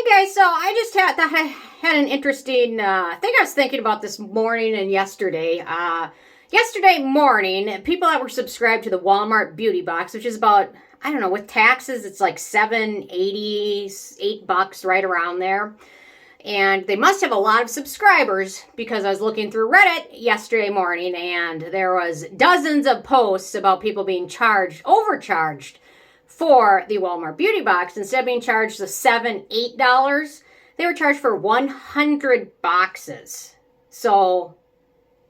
guys, so I just thought I had an interesting thing I was thinking about this morning and yesterday. Yesterday morning, people that were subscribed to the Walmart Beauty Box, which is about, I don't know, with taxes, it's like $7.80, $8, right around there. And they must have a lot of subscribers because I was looking through Reddit yesterday morning and there was dozens of posts about people being overcharged for the Walmart Beauty Box. Instead of being charged the $7, $8, they were charged for 100 boxes. So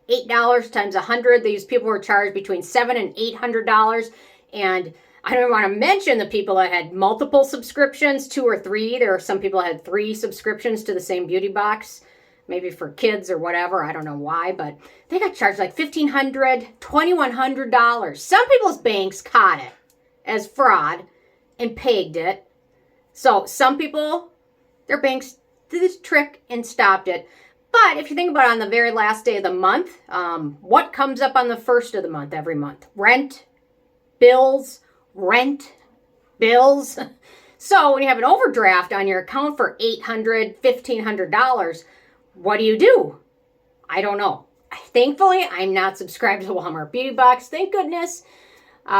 $8 times 100, these people were charged between $700 and $800. And I don't want to mention the people that had multiple subscriptions, 2 or 3. There are some people that had 3 subscriptions to the same beauty box, maybe for kids or whatever. I don't know why, but they got charged like $1,500, $2,100. Some people's banks caught it as fraud and pegged it. So some people, their banks did this trick and stopped it. But if you think about it, on the very last day of the month, what comes up on the first of the month every month? Rent, bills. So when you have an overdraft on your account for $800, $1,500, what do? I don't know. Thankfully, I'm not subscribed to the Walmart Beauty Box. Thank goodness.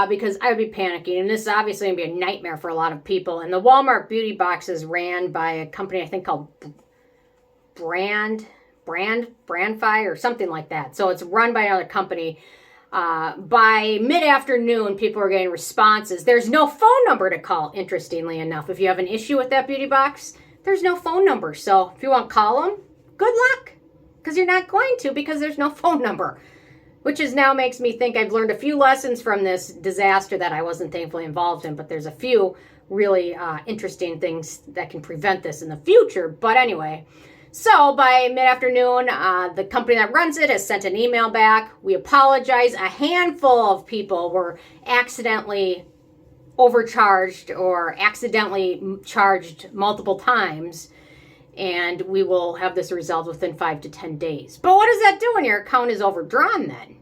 Because I would be panicking. And this is obviously going to be a nightmare for a lot of people. And the Walmart Beauty Box is ran by a company, I think, called Brandfi or something like that. So it's run by another company. By mid-afternoon, people are getting responses. There's no phone number to call, interestingly enough. If you have an issue with that beauty box, there's no phone number. So if you want to call them, good luck. Because you're not going to, because there's no phone number. Which is now makes me think I've learned a few lessons from this disaster that I wasn't thankfully involved in. But there's a few really interesting things that can prevent this in the future. But anyway, so by mid-afternoon, the company that runs it has sent an email back. We apologize. A handful of people were accidentally overcharged or accidentally charged multiple times. And we will have this resolved within 5 to 10 days. But what does that do when your account is overdrawn then?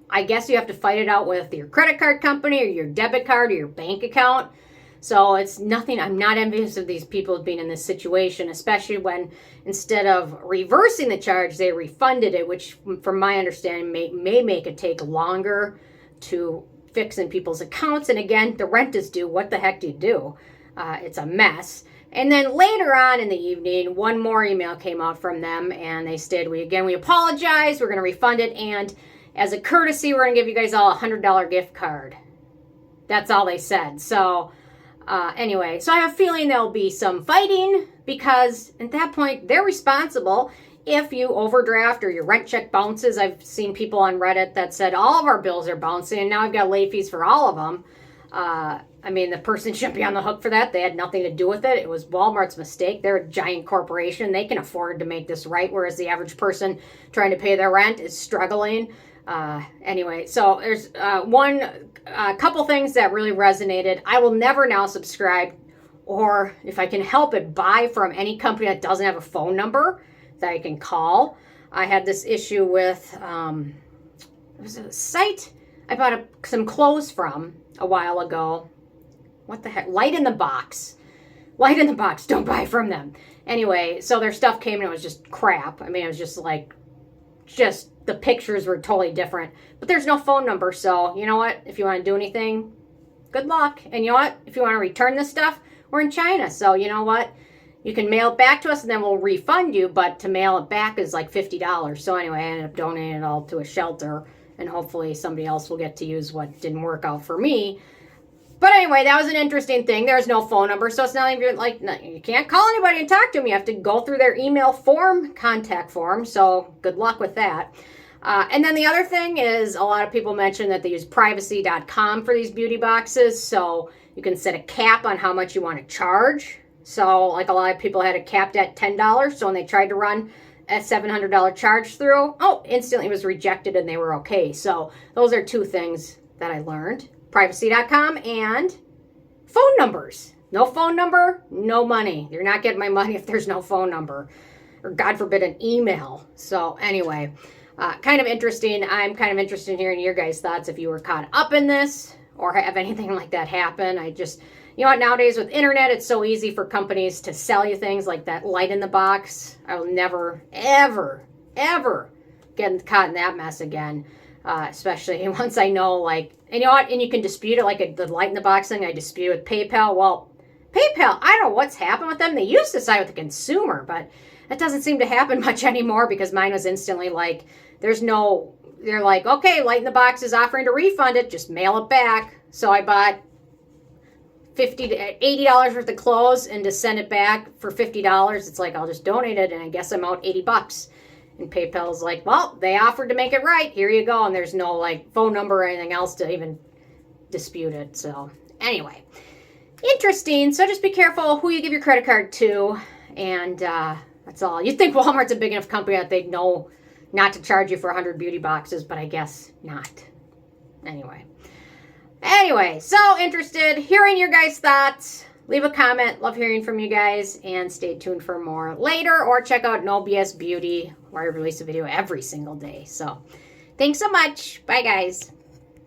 I guess you have to fight it out with your credit card company or your debit card or your bank account. So it's nothing. I'm not envious of these people being in this situation, especially when instead of reversing the charge, they refunded it, which from my understanding may make it take longer to fix in people's accounts. And again, the rent is due. What the heck do you do? It's a mess. And then later on in the evening, one more email came out from them and they said, we apologize. We're going to refund it. And as a courtesy, we're going to give you guys all a $100 gift card. That's all they said. So anyway, so I have a feeling there'll be some fighting because at that point, they're responsible if you overdraft or your rent check bounces. I've seen people on Reddit that said all of our bills are bouncing and now I've got late fees for all of them. I mean, the person shouldn't be on the hook for that. They had nothing to do with it. It was Walmart's mistake. They're a giant corporation. They can afford to make this right, whereas the average person trying to pay their rent is struggling. Anyway, so there's a couple things that really resonated. I will never now subscribe or, if I can help it, buy from any company that doesn't have a phone number that I can call. I had this issue with, it was a site I bought some clothes from a while ago. What the heck? Light in the Box. Don't buy from them. Anyway, so their stuff came and it was just crap. I mean, it was just the pictures were totally different. But there's no phone number, so you know what? If you want to do anything, good luck. And you know what? If you want to return this stuff, we're in China. So you know what? You can mail it back to us and then we'll refund you. But to mail it back is like $50. So anyway, I ended up donating it all to a shelter. And hopefully somebody else will get to use what didn't work out for me. But anyway, that was an interesting thing. There's no phone number, so it's not even like, you can't call anybody and talk to them. You have to go through their email form, contact form, so good luck with that. And then the other thing is a lot of people mention that they use privacy.com for these beauty boxes, so you can set a cap on how much you want to charge. So like a lot of people had it capped at $10, so when they tried to run a $700 charge through, instantly it was rejected and they were okay. So those are 2 things that I learned. Privacy.com and phone numbers. No phone number, no money. You're not getting my money if there's no phone number. Or God forbid an email. So anyway, kind of interesting. I'm kind of interested in hearing your guys' thoughts if you were caught up in this or have anything like that happen. You know what, nowadays with internet, it's so easy for companies to sell you things like that light in the box. I will never, ever, ever get caught in that mess again. Especially once I know, like, and you know what, and you can dispute it, like the light in the box thing I dispute with PayPal. Well, PayPal, I don't know what's happened with them. They used to side with the consumer, but that doesn't seem to happen much anymore because mine was instantly like, they're like, okay, light in the box is offering to refund it, just mail it back. So I bought $50 to $80 worth of clothes, and to send it back for $50, it's like, I'll just donate it, and I guess I'm out $80. And PayPal's like, well, they offered to make it right. Here you go. And there's no like phone number or anything else to even dispute it. So anyway, interesting. So just be careful who you give your credit card to. And that's all. You'd think Walmart's a big enough company that they'd know not to charge you for 100 beauty boxes, but I guess not. Anyway, so interested, hearing your guys' thoughts. Leave a comment. Love hearing from you guys. And stay tuned for more later. Or check out No BS Beauty, where I release a video every single day. So thanks so much. Bye, guys.